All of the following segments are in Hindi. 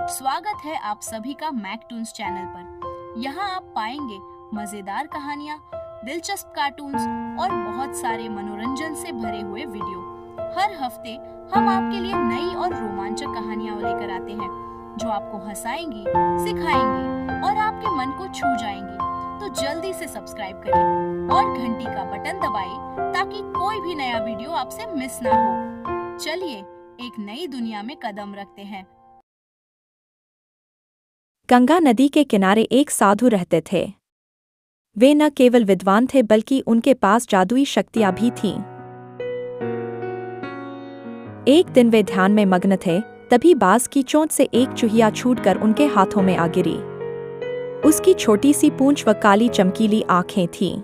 स्वागत है आप सभी का मैकटून्स चैनल पर। यहाँ आप पाएंगे मजेदार कहानियाँ, दिलचस्प कार्टून्स और बहुत सारे मनोरंजन से भरे हुए वीडियो। हर हफ्ते हम आपके लिए नई और रोमांचक कहानियाँ लेकर आते हैं जो आपको हंसाएंगी, सिखाएंगी और आपके मन को छू जाएंगी। तो जल्दी से सब्सक्राइब करें और घंटी का बटन दबाएं ताकि कोई भी नया वीडियो आपसे मिस ना हो। चलिए एक नई दुनिया में कदम रखते हैं। गंगा नदी के किनारे एक साधु रहते थे। वे न केवल विद्वान थे बल्कि उनके पास जादुई शक्तियां भी थीं। एक दिन वे ध्यान में मग्न थे, तभी बाज की चोंच से एक चूहिया छूटकर उनके हाथों में आ गिरी। उसकी छोटी सी पूंछ व काली चमकीली आंखें थीं।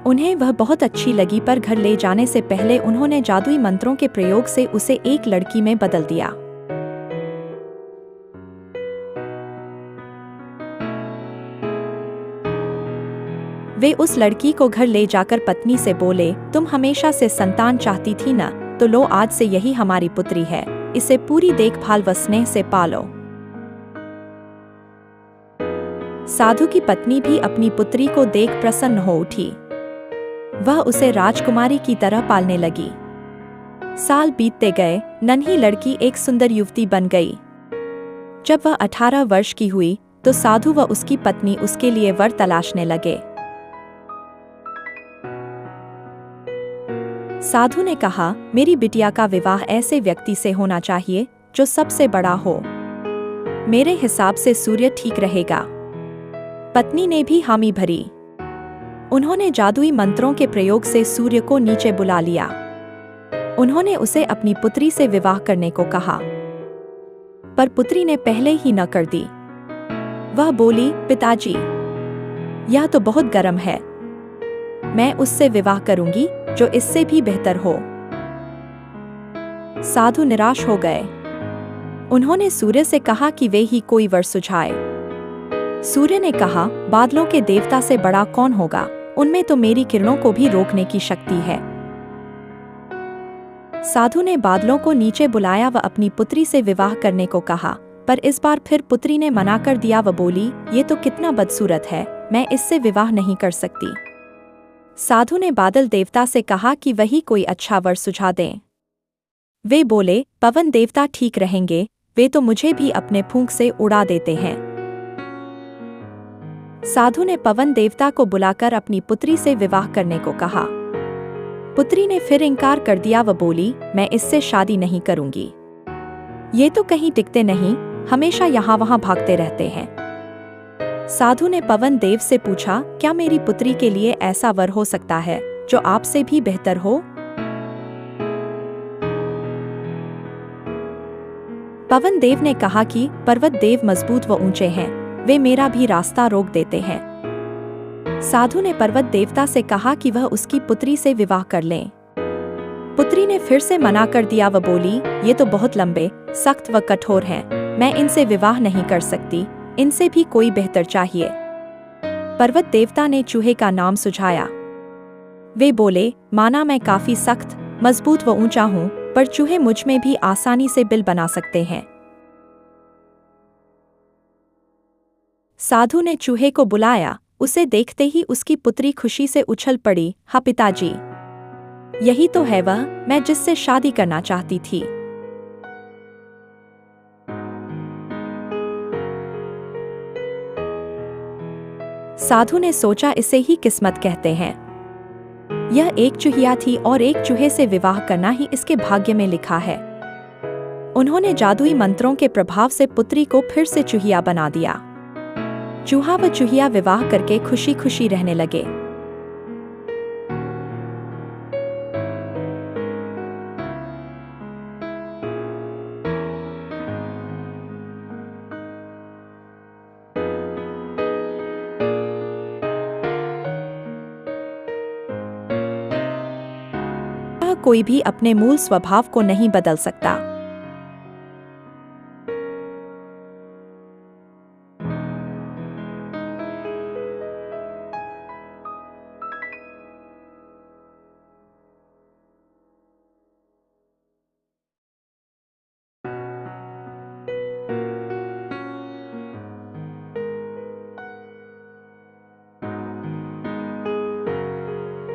उन्हें वह बहुत अच्छी लगी, पर घर ले जाने से पहले उन्होंने जादुई मंत्रों के प्रयोग से उसे एक लड़की में बदल दिया। वे उस लड़की को घर ले जाकर पत्नी से बोले, तुम हमेशा से संतान चाहती थी ना, तो लो आज से यही हमारी पुत्री है, इसे पूरी देखभाल व स्नेह से पालो। साधु की पत्नी भी अपनी पुत्री को देख प्रसन्न हो उठी। वह उसे राजकुमारी की तरह पालने लगी। साल बीतते गए, नन्ही लड़की एक सुंदर युवती बन गई। जब वह 18 वर्ष की हुई तो साधु व उसकी पत्नी उसके लिए वर तलाशने लगे। साधु ने कहा, मेरी बिटिया का विवाह ऐसे व्यक्ति से होना चाहिए जो सबसे बड़ा हो। मेरे हिसाब से सूर्य ठीक रहेगा। पत्नी ने भी हामी भरी। उन्होंने जादुई मंत्रों के प्रयोग से सूर्य को नीचे बुला लिया। उन्होंने उसे अपनी पुत्री से विवाह करने को कहा, पर पुत्री ने पहले ही न कर दी। वह बोली, पिताजी, यह तो बहुत गर्म है। मैं उससे विवाह करूंगी जो इससे भी बेहतर हो। साधु निराश हो गए। उन्होंने सूर्य से कहा कि वे ही कोई वर सुझाए। सूर्य ने कहा, बादलों के देवता से बड़ा कौन होगा, उनमें तो मेरी किरणों को भी रोकने की शक्ति है। साधु ने बादलों को नीचे बुलाया व अपनी पुत्री से विवाह करने को कहा, पर इस बार फिर पुत्री ने मना कर दिया व बोली, ये तो कितना बदसूरत है, मैं इससे विवाह नहीं कर सकती। साधु ने बादल देवता से कहा कि वही कोई अच्छा वर सुझा दें। वे बोले, पवन देवता ठीक रहेंगे, वे तो मुझे भी अपने फूंक से उड़ा देते हैं। साधु ने पवन देवता को बुलाकर अपनी पुत्री से विवाह करने को कहा। पुत्री ने फिर इनकार कर दिया व बोली, मैं इससे शादी नहीं करूंगी। ये तो कहीं टिकते नहीं, हमेशा यहाँ वहाँ भागते रहते हैं। साधु ने पवन देव से पूछा, क्या मेरी पुत्री के लिए ऐसा वर हो सकता है जो आपसे भी बेहतर हो? पवन देव ने कहा कि पर्वत देव मजबूत व ऊंचे हैं, वे मेरा भी रास्ता रोक देते हैं। साधु ने पर्वत देवता से कहा कि वह उसकी पुत्री से विवाह कर लें। पुत्री ने फिर से मना कर दिया व बोली, ये तो बहुत लंबे, सख्त व कठोर हैं, मैं इनसे विवाह नहीं कर सकती, इनसे भी कोई बेहतर चाहिए। पर्वत देवता ने चूहे का नाम सुझाया। वे बोले, माना मैं काफी सख्त, मजबूत व ऊंचा हूं, पर चूहे मुझ में भी आसानी से बिल बना सकते हैं। साधु ने चूहे को बुलाया। उसे देखते ही उसकी पुत्री खुशी से उछल पड़ी, हाँ पिताजी, यही तो है वह, मैं जिससे शादी करना चाहती थी। साधु ने सोचा, इसे ही किस्मत कहते हैं। यह एक चूहिया थी और एक चूहे से विवाह करना ही इसके भाग्य में लिखा है। उन्होंने जादुई मंत्रों के प्रभाव से पुत्री को फिर से चूहिया बना दिया। चूहा व चूहिया विवाह करके खुशी खुशी रहने लगे। कोई भी अपने मूल स्वभाव को नहीं बदल सकता।